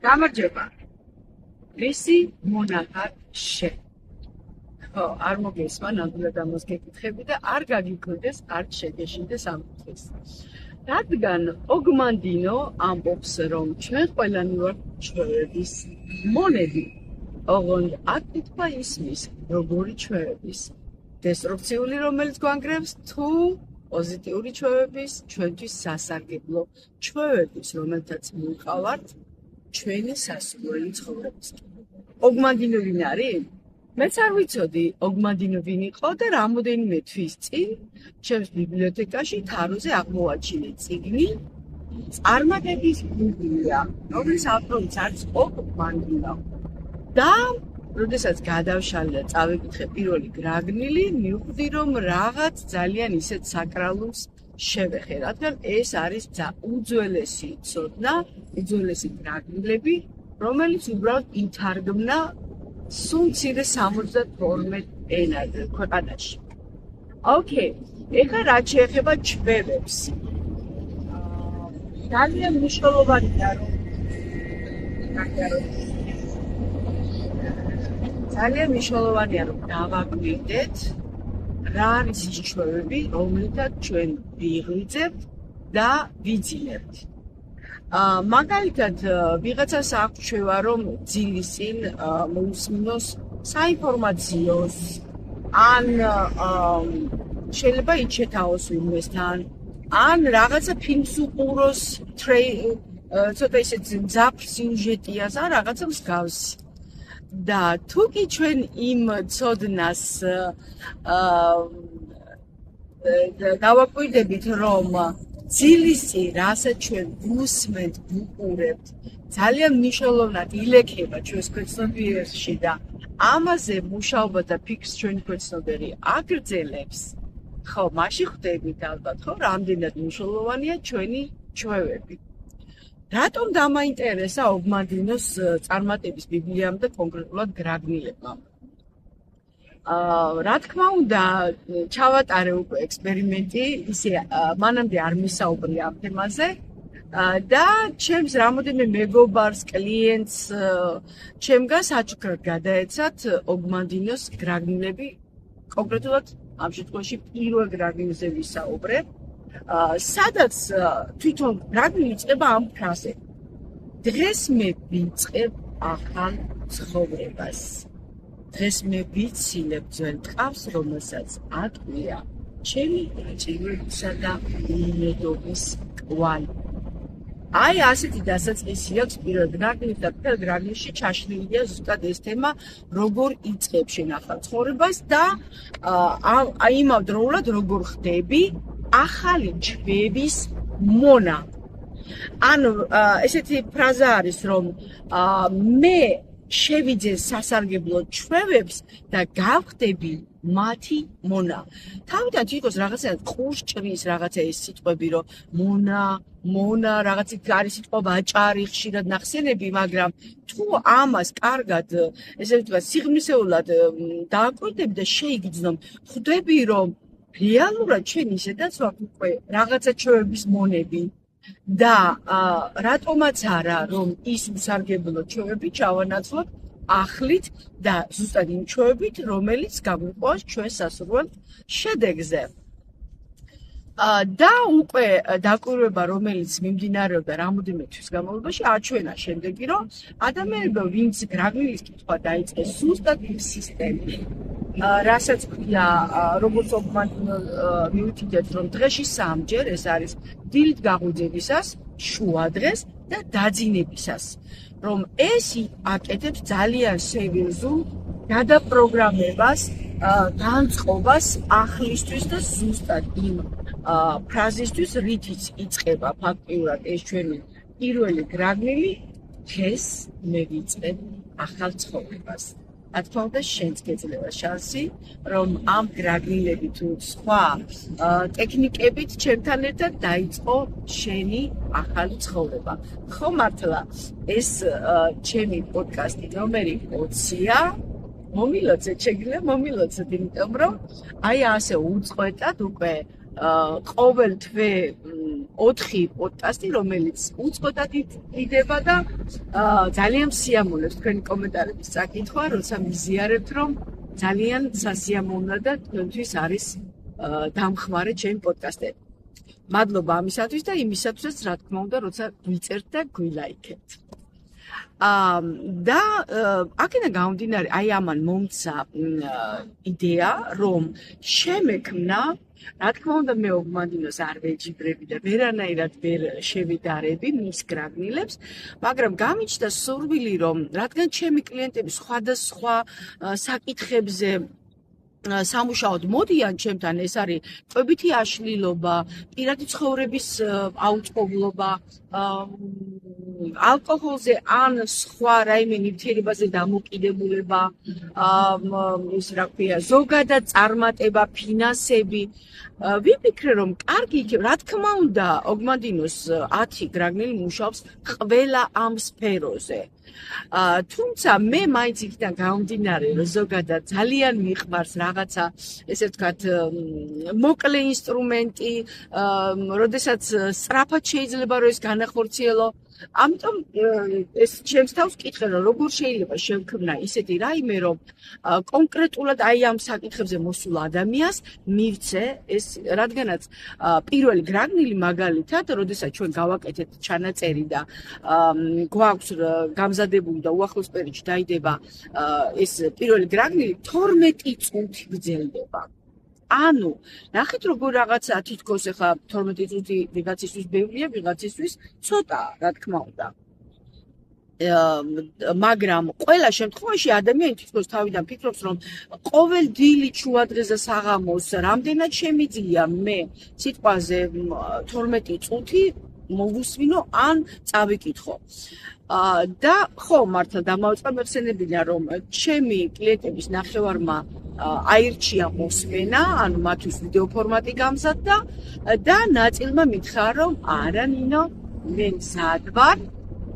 გამარჯობა. Მისი მონახარ შენ. ხო, არ მოგესმა ნამდვილად ამას გეკითხები და არ გაგიკვირდეს, არ შეგეშინდეს ამ კითხვის. რადგან ოგმანდინო ამბობს, რომ ჩვენ ყველანი ვართ ჩვევების მონები. ოღონდ აკითხვა ისმის, როგორი ჩვევების. დესტრუქციული, რომელიც გვანგრევს, თუ პოზიტიური ჩვევების, ჩვენთვის სასარგებლო ჩვევების, რომელთაც მივყავართ ჩვენი სასურველი ცხოვრების. ოგმანდინო ვინ არის? მეც არ ვიცოდი ოგმანდინო ვინ იყო და რამოდენიმე თვის წინ ჩემს ბიბლიოთეკაში თაროზე აღმოვაჩინე წიგნი წარმატების ბიბლია, რომლის ავტორიც არის ოგმანდინო. და როდესაც გადავშალე და წავეკითხე პირველი გრაგნილი, მივხვდი რომ რაღაც ძალიან ისეთ საკრალულს შევეხე, რადგან ეს არის უძველესი ცოდნა, უძველესი გრაგნილები, რომელიც უბრალოდ ითარგმნა სულ მცირე 72 ენაზე ქვეყანაში. ოკეი, ეხლა რაც შეეხება ჩვევებს. ძალიან მნიშვნელოვანია რომ ძალიან მნიშვნელოვანია რომ დავაკვირდეთ რა არის ის ჩვევები, რომლითაც ჩვენ ვიღვიძებთ და ვიძინებთ. მაგალითად, ვიღაცას აქვს ჩვევა, რომ ძილის წინ მოусმინოს საინფორმაციოს, ან შეიძლება იჩეთაოს ვინმესთან, ან რაღაცა ფილმს უყუროს, ცოტა ისეთ მძაფრ სიუჟეტიას, ან რაღაცა მსგავსი. და თუ კი ჩვენ იმ ცოდნას დავაკვირდებით, რომ ძილის წინ რასაც ჩვენ ვუსმენთ, ვუყურებთ, ძალიან მნიშვნელოვნად ილექება ჩვენს ქვეცნობიერში და ამაზე მუშაობა და ფიქრს ჩვენი ქვეცნობერი აგრძელებს, ხო, მაშინ ხვდებით ალბათ, ხო, რამდენად მნიშვნელოვანია ჩვენი ჩვევები. რატომ დამაინტერესა ოგმანდინოს წარმატების ბიბლიამ და კონკრეტულად გრაგნილებმა? რა თქმა უნდა, ჩავატარე უკვე ექსპერიმენტი, ისე მანამდე არ მისაუბრე ამ თემაზე და ჩემს რამოდენიმე მეგობარს, კლიენტს, ჩემგან საჩუქრად გადაეცათ ოგმანდინოს გრაგნილები, კონკრეტულად ამ შემთხვევაში პირველ გრაგნილზე ვისაუბრებ. სადაც თვითონ გრაგნილი იწყება ამ ფრაზით. დღეს მე ვიწყებ ახალ ცხოვრებას. დღეს მე ვიცილებ ძველ ტყავს, რომელსაც ატყვია ჩემი დაჭირვებისა და უნედობის კვალი. აი ასეთი დასაწყისი აქვს პირველ გრაგნილს და პირველ გრაგნილში ჩაშლილია ზუსტად ეს თემა, როგორ იწყებ შენ ახალ ცხოვრებას და იმავდროულად როგორ ხდები ახალი ჩვევის მონა. ანუ ესეთი ფრაზა არის, რომ მე შევიძე სასარგებლო ჩვევებს და გავხდები მათი მონა. თავიდან თვითონ რაღაცა ყურს ჭრის რაღაცა ეს სიტყვები, რომ მონა, რაღაცა არის სიტყვა აჭარი, ხშირად ნახსენები, მაგრამ თუ ამას კარგად, ესე ვთქვა, სიღრმისეულად დააკვირდები და შეიგრძნობ, ხვდები, რომ რეალურად ჩვენ ისედაც ვართ უკვე რაღაცა ჩვევების მონები და რატომაც არა, რომ ის უსარგებლო ჩვევები ჩავანაცვლოთ ახლით და ზუსტად იმ ჩვევებით, რომელიც გაგვიყვანს ჩვენ სასურველ შედეგზე. და უკვე დაკვირვება, რომელიც მიმდინარეობდა რამოდენიმე თვის განმავლობაში, აჩვენა შემდეგი, რომ ადამიანებმა, ვინც გრაგნილის კითხვა დაიწყეს ზუსტად იმ სისტემით, რასაც ქვია, როგორც ოგმანდინო მიუთითებს, რომ დღეში 3 ჯერ ეს არის დილით გაღვიძებისას, შუა დღეს და დაძინებისას, რომ ეს აკეთებს ძალიან სერიოზულ გადაპროგრამებას, განწყობას აღლისთვის და ზუსტად იმ ფრაზისთვის, რითიც იწყება ფაქტიურად ეს ჩვენი პირველი გრაგნილი, დღეს მე ვიწყებ ახალ ცხოვრებას. რა თქმა უნდა, შენც გეძლევა შანსი, რომ ამ გრაგნილებით თუ სხვა ტექნიკებით ჩემთან ერთად დაიწყო შენი ახალი ცხოვრება. ხო მართლა, ეს ჩემი პოდკასტი ნომერი 20-ია. მომილოცეთ, შეგიძლია მომილოცეთ, იმიტომ რომ აი ასე უწყვეტად უკვე ყოველ თვე 4 პოდკასტი, რომელიც უწყოდად იდება და ძალიან სიამოვნებს თქვენი კომენტარების წაკითხვა, როცა მიზიარებთ, რომ ძალიან სასიამოვნო და თქვენთვის არის დამხმარე ჩემი პოდკასტები. მადლობა ამისათვის და იმისათვისაც, რა თქმა უნდა, როცა გვიწერთ და გვილაიქებთ. და აქედან გამომდინარე, აი ამან მომცა იდეა, რომ შემექმნა, რა თქმა უნდა, მე ოგმანდინოს არ ვეჯიბრები და ვერანაირად ვერ შევიდარები მის გრაგნილებს, მაგრამ გამიჩნდა სურვილი, რომ რადგან ჩემი კლიენტები სხვადასხვა საკითხებზე სამუშაოდ მოდიან ჩემთან, ეს არის კვებითი აშლილობა, პირადი ცხოვრების აუწყებლობა, ალკოჰოლზე ან სხვა რაიმე ნივთიერებაზე დამოკიდებულება, ის რა ქვია, ზოგადად წარმატება, ფინანსები. ვიფიქრე, რომ კარგი იქნება, რა თქმა უნდა, ოგმანდინოს 10 გრაგნილი მუშაობს ყველა ამ სფეროზე. თუმცა მე მაინც იქიდან გამომდინარე, რომ ზოგადად ძალიან მიყვარს რაღაცა, ესე ვთქვათ, მოკლე ინსტრუმენტი, როდესაც სწრაფად შეიძლება რომ ეს განახორციელო. ამიტომ ეს ჩემს თავს კითხე, რომ როგორ შეიძლება შევქმნა ისეთი რაიმე, რომ კონკრეტულად აი ამ საკითხებზე მოსულ ადამიანს მივცე ეს, რადგანაც პირველი გრაგნილი მაგალითად, როდესაც ჩვენ გავაკეთეთ ჩანაწერი და გვაქვს გამზადებული და უახლოს პერიოდში დაიდება ეს პირველი გრაგნილი 12 წუთი გრძელდება. ანუ, ნახეთ როგორ რაღაცა თითქოს ახლა 12 წუთი ვიღაცისთვის ბევრია, ვიღაცისთვის ცოტაა, რა თქმა უნდა. მაგრამ ყველა შემთხვევაში ადამიანი თითქოს თავიდან ფიქრობს, რომ ყოველ დილით შუადღეს და საღამოს რამდენად შემიძლია მე სიტყვაზე 12 წუთი მოვუსმინო ან წავიკითხო. და ხო, მართლა დამავიწყდა მეხსენებინა, რომ ჩემი კლიენტების ნახევარმა აირჩია მოსმენა, ანუ მათთვის ვიდეო ფორმატი გამზადდა და ნაწილმა მითხრა, რომ არა ნინო, მე მზად ვარ,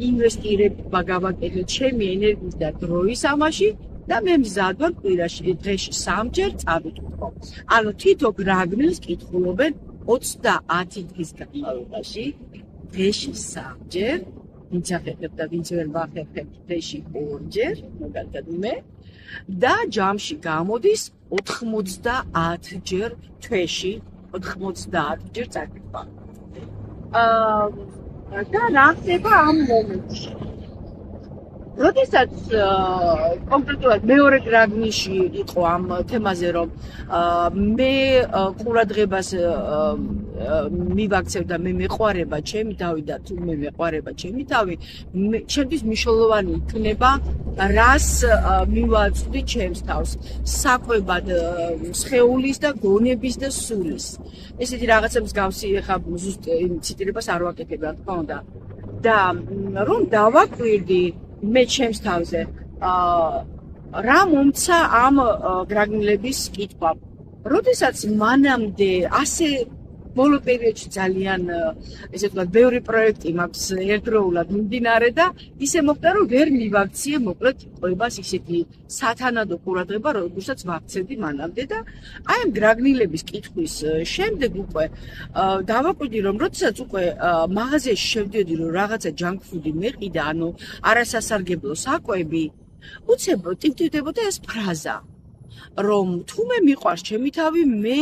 ინვესტირება გავაკეთე ჩემი ენერგიის და დროის ამაში და მე მზად ვარ კვირაში დღეში 3-ჯერ წავიკითხო. ანუ თითო გრაგნილს კითხულობენ 30 დღის განმავლობაში, დღეში 3-ჯერ, ვინც ახერხებთ და ვინც ვერ ვახერხებთ, დღეში 2-ჯერ, მაგალითად მე. და ჯამში გამოდის 90-ჯერ თვეში, 90-ჯერ წაკითხვა. და რა ხდება ამ მომენტში? როდესაც კონკრეტულად მეორე გრაგნილში იყო ამ თემაზე, რომ მე ყურადღებას მივაქცევ და მე მეყვარება ჩემი თავი და თუ მე მეყვარება ჩემი თავი, ჩემთვის მნიშვნელოვანი იქნება რას მივაწვდი ჩემს თავს, საკვებად სხეულის და გონების და სულის. ესეთი რაღაცა მსგავსი ახლა ზუსტ ციტირებას არ ვაკეთებ, რა თქმა უნდა. და რომ დავაკვირდი მე ჩემს თავზე, რა მომცა ამ გრაგნილების კითხვა. როდესაც მანამდე ასე ბოლო პერიოდში ძალიან ესე ვთქვათ, ბევრი პროექტი მაქვს ერთდროულად მიმდინარე და ისე მოხდა, რომ ვერ მივაქციე მოკლედ ყובას ისეთი სათანადო ყურადღება, როგორცაც ვაქცევდი მანამდე და აი ამ გრაგნილების კითხვის შემდეგ უკვე დავაკვირდი, რომ როდესაც უკვე მაღაზიაში შევდიოდი, რომ რაღაცა junk food-ი მეყიდა, ანუ არასასარგებლო საკვები, უცებ ტივტივდებოდა ეს ფრაზა. რომ თუ მე მიყვარს ჩემი თავი, მე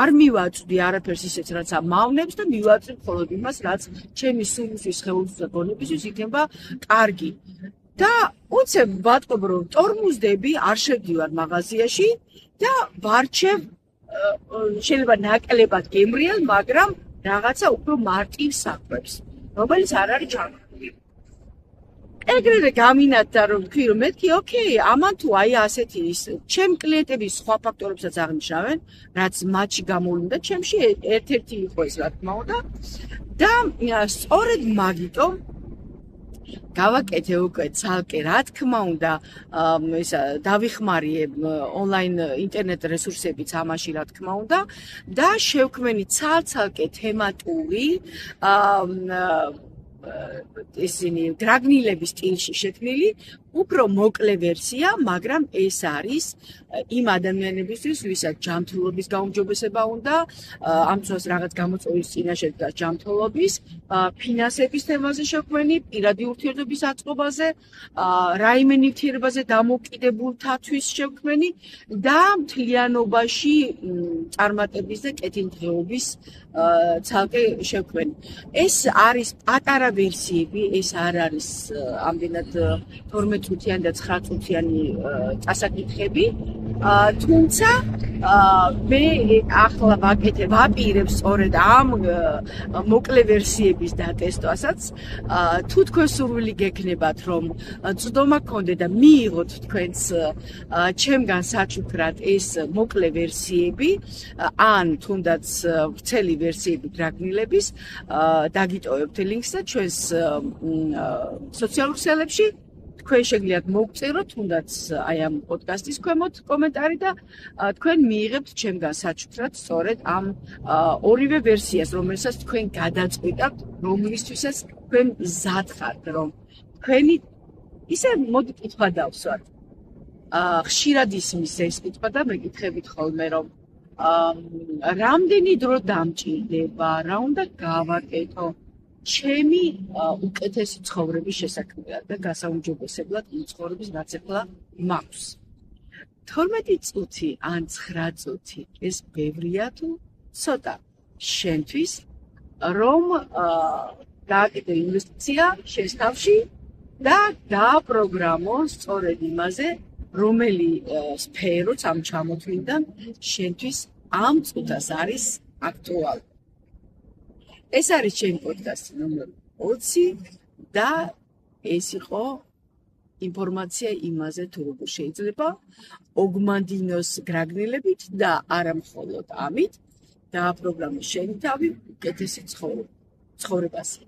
არ მივაწვდი არაფერს ისეც, რაც მავნებს და მივაწვდი მხოლოდ იმას, რაც ჩემი სულისთვის, სხეულისთვის და გონებისთვის იქნება კარგი. და უცებ ვატყობ, რომ ტორმუზდები, არ შევდივარ მაღაზიაში და ვარჩევ, შეიძლება ნაკლებად გემრიელ, მაგრამ რაღაცა უფრო მარტივ საკვებს, რომელიც არ არის ჯანმრთელი. ეგრევე გამინათდა, რომ თქვი, რომ მეთქი, ოკეი, ამან თუ აი ასეთი ის, ჩემ კლიენტები სხვა ფაქტორებსაც აღნიშნავენ, რაც მათში გამოვლინდა, ჩემში ერთ-ერთი იყო ეს, რა თქმა უნდა. და სწორედ მაგიტომ გავაკეთე უკვე ცალკე, რა თქმა უნდა, ისა დავიხმარიე ონლაინ ინტერნეტ რესურსებიც ამაში, რა თქმა უნდა, და შევქმენი ცალ-ცალკე თემატური ისინი გრაგნილების სტილში შექმნილი უფრო მოკლე ვერსია, მაგრამ ეს არის იმ ადამიანებისთვის, ვისაც ჯანმრთელობის გაუმჯობესება უნდა, ამ დროს რაღაც გამოწვევის წინაშე დგას ჯანმრთელობის, ფინანსების თემაზე შექმენი, პირადი ურთიერთობის აწყობაზე, რაიმე ნივთიერებაზე დამოკიდებულთათვის შექმენი და მთლიანობაში წარმატების და კეთილდღეობის ცალკე შექმენი. ეს არის პატარა ვერსიები, ეს არ არის ამდენად 12 წუთიანი და 9 წუთიანი წასაკითხები, თუმცა მე ახლა ვაპირებ სწორედ ამ მოკლე ვერსიების დატესტვასაც, თუ თქვენ სურვილი გექნებათ, რომ წვდომა გქონდეთ და მიიღოთ თქვენს ჩემგან საჩუქრად ეს მოკლე ვერსიები, ან თუნდაც ვრცელი ვერსიები გრაგნილების, დაგიტოვებთ ლინკს და ჩვენს სოციალურ ქსელებში თქვენ შეგიძლიათ მოგწეროთ თუნდაც აი ამ პოდკასტის ქვემოთ კომენტარი და თქვენ მიიღებთ ჩემგან საჩუქრად სწორედ ამ ორივე ვერსიას, რომელსაც თქვენ გადაწყვიტავთ, რომლისთვისაც თქვენ მზად ხართ, რომ თქვენი ისე მოდი კითხვა დავსვათ. ხშირად ისმის ეს კითხვა და მეკითხებით ხოლმე, რომ რამდენი დრო დამჭირდება, რა უნდა გავაკეთო ჩემი უკეთესი ცხოვრების შესაქმნელად და გასაუმჯობესებლად იმ ცხოვრების გაცეკვლა მაქვს. 12 წუთი ან 9 წუთი ეს ბევრია თუ ცოტა შენთვის, რომ გააკეთე ინვესტიცია შენს თავში და დააპროგრამო სწორედ იმაზე, რომელი სფეროც ამ ჩამოთვლიდან შენთვის ამ წუთას არის აქტუალური. ეს არის ჩემი პოდკასტი ნომერ 20 და ეს იყო ინფორმაცია იმაზე, თუ როგორ შეიძლება ოგმანდინოს გრაგნილებით და არა მხოლოდ ამით დააპროგრამო შენი თავი უკეთესი ცხოვრებასი.